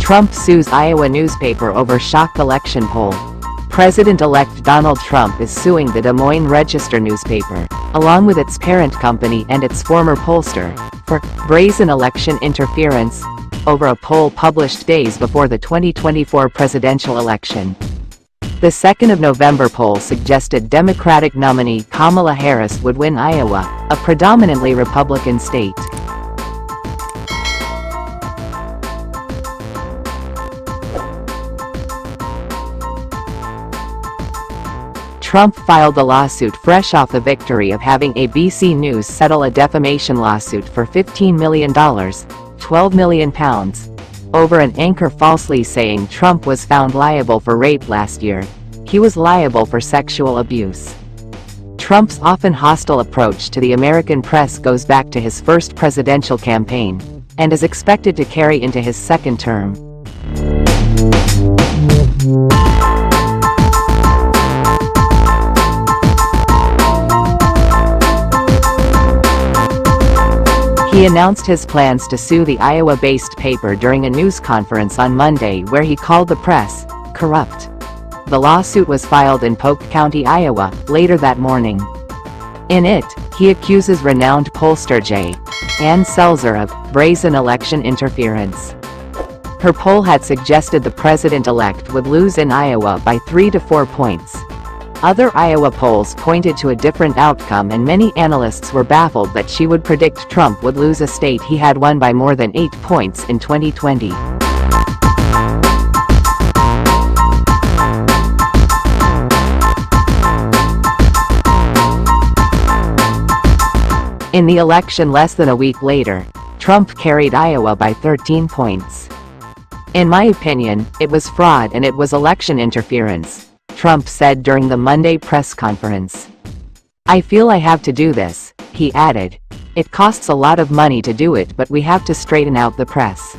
Trump sues Iowa newspaper over shock election poll. President-elect Donald Trump is suing the Des Moines Register newspaper, along with its parent company and its former pollster, for brazen election interference over a poll published days before the 2024 presidential election. The 2nd of November poll suggested Democratic nominee Kamala Harris would win Iowa, a predominantly Republican state. Trump filed the lawsuit fresh off the victory of having ABC News settle a defamation lawsuit for $15 million, £12 million, over an anchor falsely saying Trump was found liable for rape last year. He was liable for sexual abuse. Trump's often hostile approach to the American press goes back to his first presidential campaign, and is expected to carry into his second term. He announced his plans to sue the Iowa-based paper during a news conference on Monday where he called the press corrupt. The lawsuit was filed in Polk County, Iowa, later that morning. In it, he accuses renowned pollster J. Ann Selzer of brazen election interference. Her poll had suggested the president-elect would lose in Iowa by 3 to 4 points. Other Iowa polls pointed to a different outcome, and many analysts were baffled that she would predict Trump would lose a state he had won by more than 8 points in 2020. In the election less than a week later, Trump carried Iowa by 13 points. In my opinion, it was fraud and it was election interference, Trump said during the Monday press conference. I feel I have to do this, he added. It costs a lot of money to do it, but we have to straighten out the press.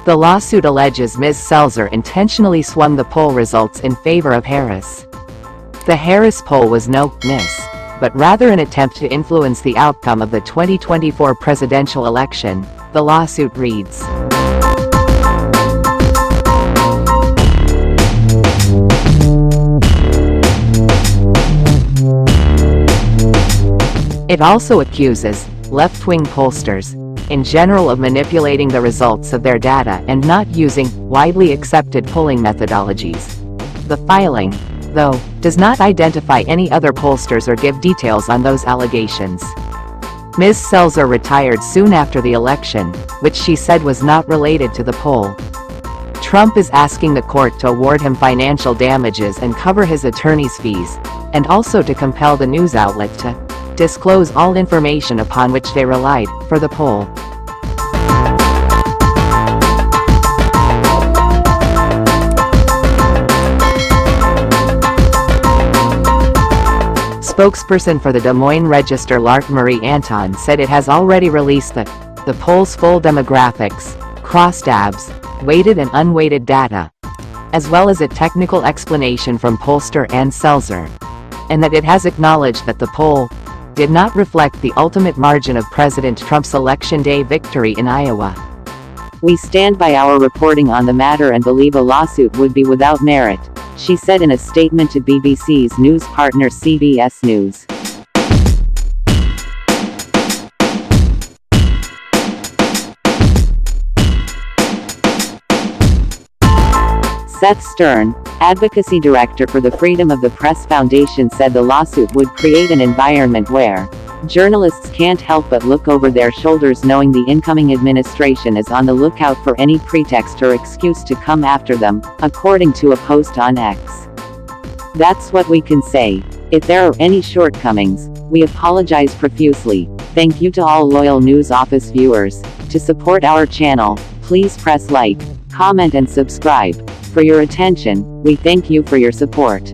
The lawsuit alleges Ms. Selzer intentionally swung the poll results in favor of Harris. The Harris poll was no miss, but rather an attempt to influence the outcome of the 2024 presidential election, the lawsuit reads. It also accuses left-wing pollsters, in general, of manipulating the results of their data and not using widely accepted polling methodologies. The filing, though, does not identify any other pollsters or give details on those allegations. Ms. Selzer retired soon after the election, which she said was not related to the poll. Trump is asking the court to award him financial damages and cover his attorney's fees, and also to compel the news outlet to disclose all information upon which they relied for the poll. Spokesperson for the Des Moines Register Lark Marie Anton said it has already released the poll's full demographics, crosstabs, weighted and unweighted data, as well as a technical explanation from pollster Ann Selzer, and that it has acknowledged that the poll did not reflect the ultimate margin of President Trump's Election Day victory in Iowa. We stand by our reporting on the matter and believe a lawsuit would be without merit, she said in a statement to BBC's news partner CBS News. Seth Stern, advocacy director for the Freedom of the Press Foundation, said the lawsuit would create an environment where journalists can't help but look over their shoulders, knowing the incoming administration is on the lookout for any pretext or excuse to come after them, according to a post on X. That's what we can say. If there are any shortcomings, we apologize profusely. Thank you to all loyal News Office viewers. To support our channel, please press like, comment and subscribe. For your attention, we thank you for your support.